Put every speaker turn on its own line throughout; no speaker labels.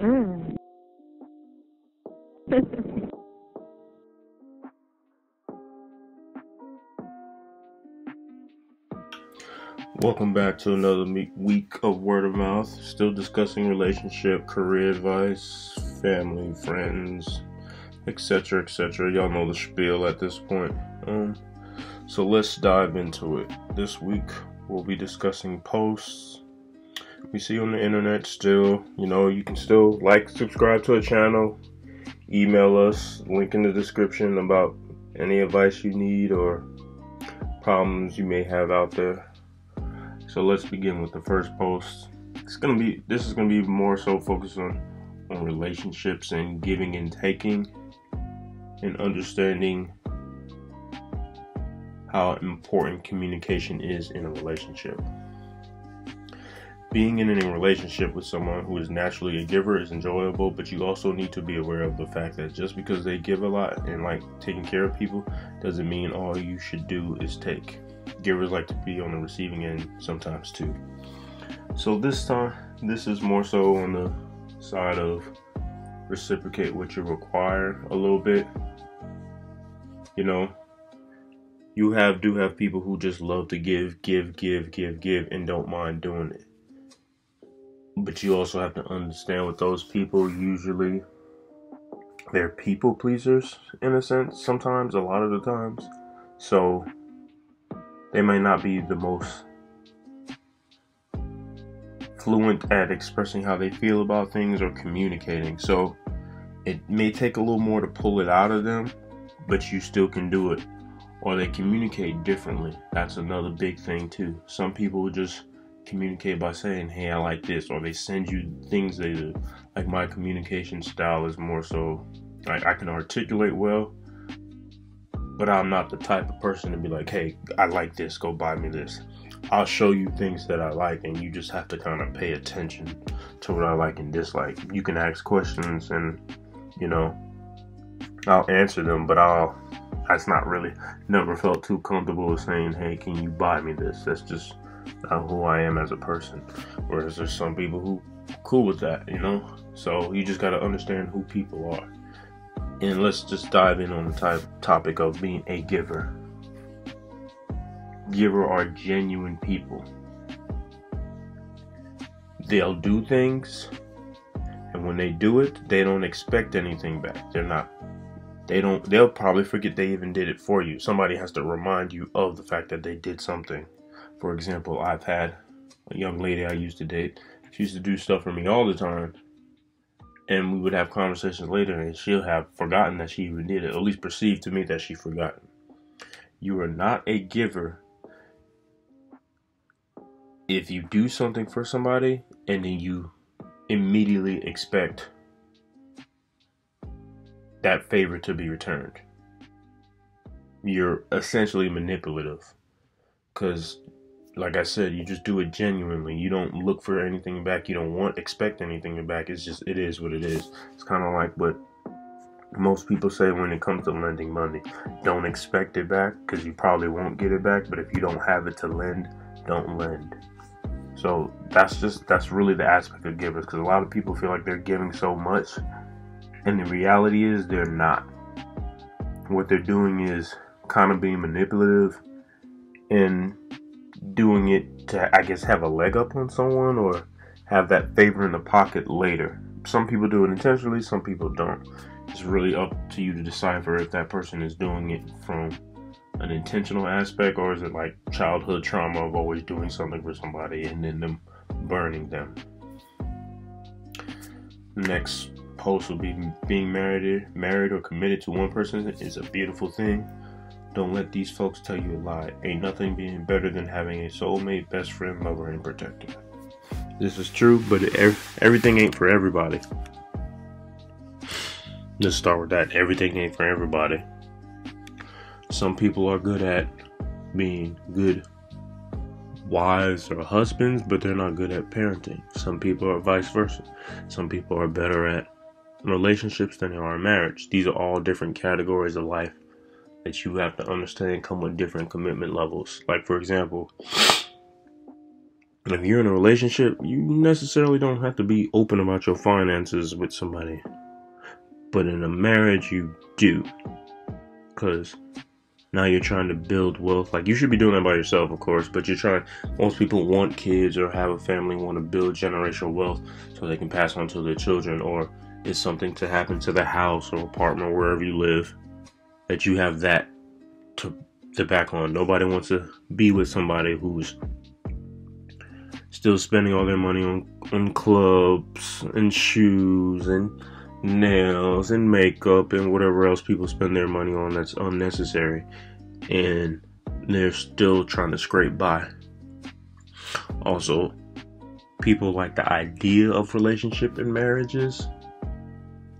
Mm.
Welcome back to another week of Word of Mouth. Still discussing relationship, career advice, family, friends, etc., etc. Y'all know the spiel at this point. So let's dive into it. This week we'll be discussing posts we see on the internet. Still, you can still subscribe to the channel, email us, link in the description about any advice you need or problems you may have out there. So let's begin with the first post. This is gonna be more so focused on relationships and giving and taking, and understanding how important communication is in a relationship. Being in a relationship with someone who is naturally a giver is enjoyable, but you also need to be aware of the fact that just because they give a lot and like taking care of people doesn't mean all you should do is take. Givers like to be on the receiving end sometimes too. So this time, this is more so on the side of reciprocate what you require a little bit. You do have people who just love to give, and don't mind doing it. But you also have to understand with those people, usually they're people pleasers in a sense, sometimes, a lot of the times. So they may not be the most fluent at expressing how they feel about things or communicating. So it may take a little more to pull it out of them, but you still can do it. Or they communicate differently. That's another big thing too. Some people just communicate by saying, hey, I like this, or they send you things they do. Like my communication style is more so, I can articulate well, but I'm not the type of person to be like, hey, I like this, go buy me this. I'll show you things that I like, and you just have to kind of pay attention to what I like and dislike. You can ask questions and, I'll answer them, but that's not really, never felt too comfortable with saying, hey, can you buy me this? That's just not who I am as a person. Whereas there's some people who cool with that, So you just got to understand who people are. And let's just dive in on the topic of being a giver. Giver are genuine people. They'll do things, and when they do it, they don't expect anything back. They'll probably forget they even did it for you. Somebody has to remind you of the fact that they did something. For example, I've had a young lady I used to date. She used to do stuff for me all the time. And we would have conversations later, and she'll have forgotten that she even did it, at least perceived to me that she forgotten. You are not a giver if you do something for somebody and then you immediately expect that favor to be returned. You're essentially manipulative, because like I said, you just do it genuinely. You don't look for anything back. You don't expect anything back. It is what it is. It's kind of like what most people say when it comes to lending money. Don't expect it back, because you probably won't get it back. But if you don't have it to lend, don't lend. So that's really the aspect of givers, because a lot of people feel like they're giving so much, and the reality is they're not. What they're doing is kind of being manipulative and doing it to, I guess, have a leg up on someone or have that favor in the pocket later. Some people do it intentionally, some people don't. It's really up to you to decipher if that person is doing it from an intentional aspect, or is it like childhood trauma of always doing something for somebody and then them burning them. Next post will be being married or committed to one person is a beautiful thing. Don't let these folks tell you a lie. Ain't nothing being better than having a soulmate, best friend, lover, and protector. This is true, but everything ain't for everybody. Let's start with that. Everything ain't for everybody. Some people are good at being good wives or husbands, but they're not good at parenting. Some people are vice versa. Some people are better at relationships than they are in marriage. These are all different categories of life that you have to understand come with different commitment levels. Like, for example, If you're in a relationship, you necessarily don't have to be open about your finances with somebody. But in a marriage, you do. Because now you're trying to build wealth. Like, you should be doing that by yourself, of course, but most people want kids or have a family, want to build generational wealth so they can pass on to their children, or it's something to happen to the house or apartment, wherever you live, that you have that to back on. Nobody wants to be with somebody who's still spending all their money on clubs and shoes and nails and makeup and whatever else people spend their money on that's unnecessary, and they're still trying to scrape by. Also, people like the idea of relationship and marriages,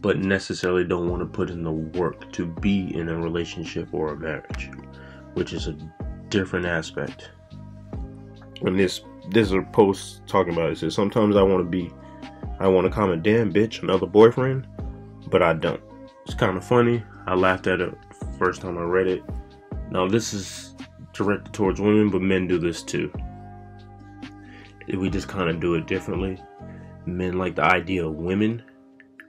but necessarily don't want to put in the work to be in a relationship or a marriage, which is a different aspect. And this is a post talking about it. It says, sometimes I want to comment, damn bitch, another boyfriend, but I don't. It's kind of funny. I laughed at it first time I read it. Now, this is directed towards women, but men do this too. We just kind of do it differently. Men like the idea of women,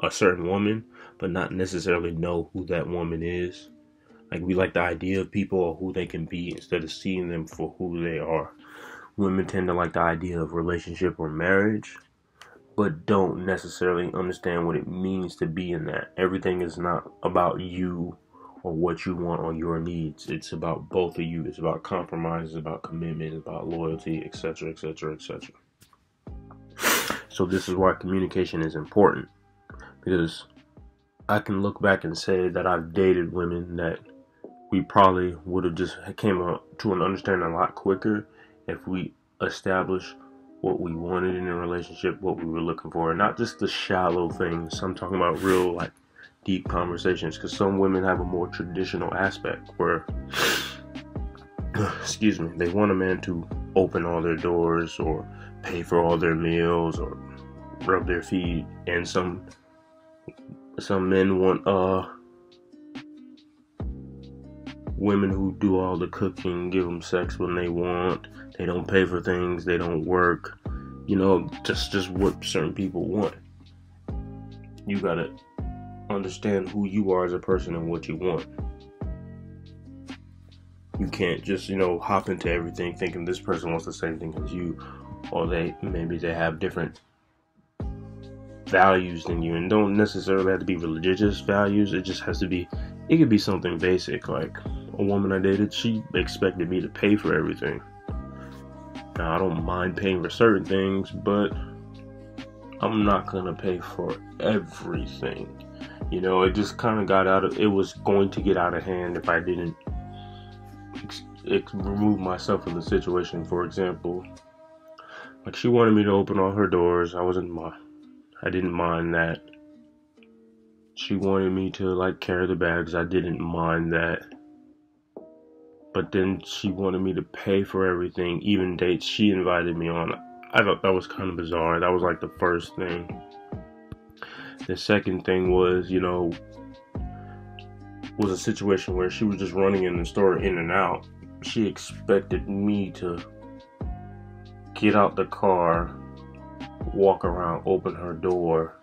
a certain woman, but not necessarily know who that woman is. Like, we like the idea of people or who they can be instead of seeing them for who they are. Women tend to like the idea of relationship or marriage, but don't necessarily understand what it means to be in that. Everything is not about you or what you want or your needs. It's about both of you. It's about compromise. It's about commitment. It's about loyalty, etc., etc., etc. So this is why communication is important, because I can look back and say that I've dated women that we probably would have just came to an understanding a lot quicker if we established what we wanted in a relationship, what we were looking for, and not just the shallow things. I'm talking about real, like, deep conversations, because some women have a more traditional aspect where, excuse me, they want a man to open all their doors or pay for all their meals or rub their feet, and some men want women who do all the cooking, give them sex when they want. They don't pay for things. They don't work. Just what certain people want. You gotta understand who you are as a person and what you want. You can't just, hop into everything thinking this person wants the same thing as you, or maybe they have different values than you, and don't necessarily have to be religious values. It just has to be, it could be something basic. Like, a woman I dated, she expected me to pay for everything. Now, I don't mind paying for certain things, but I'm not gonna pay for everything. It just kind of it was going to get out of hand if I didn't remove myself from the situation. For example, like, she wanted me to open all her doors. I didn't mind that. She wanted me to, like, carry the bags. I didn't mind that. But then she wanted me to pay for everything, even dates she invited me on. I thought that was kind of bizarre. That was like the first thing. The second thing was, was a situation where she was just running in the store in and out. She expected me to get out the car, walk around, open her door,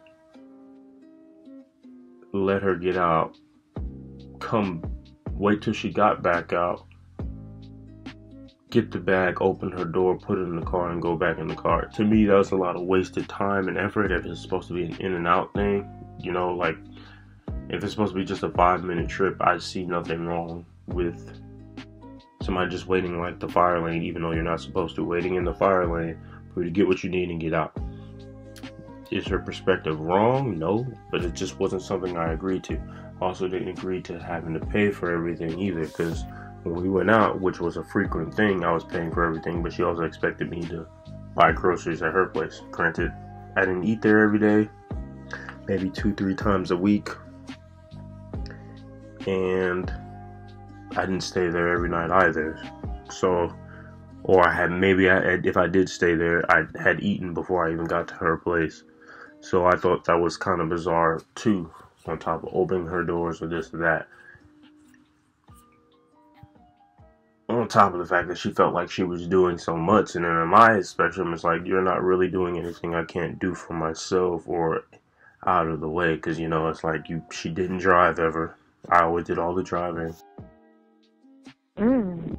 let her get out, wait till she got back out, get the bag, open her door, put it in the car, and go back in the car. To me, that was a lot of wasted time and effort if it's supposed to be an in and out thing. Like, if it's supposed to be just a 5-minute trip, I see nothing wrong with somebody just waiting, like, the fire lane, even though you're not supposed to, waiting in the fire lane for you to get what you need and get out. Is her perspective wrong? No, but it just wasn't something I agreed to. Also didn't agree to having to pay for everything either, because when we went out, which was a frequent thing, I was paying for everything, but she also expected me to buy groceries at her place. Granted, I didn't eat there every day, maybe 2-3 times a week, and I didn't stay there every night either. So, if I did stay there, I had eaten before I even got to her place. So I thought that was kind of bizarre too, on top of opening her doors or this or that. on top of the fact that she felt like she was doing so much. And then on my spectrum, it's like, you're not really doing anything I can't do for myself or out of the way. Because, you know, it's like she didn't drive ever. I always did all the driving.
Mm.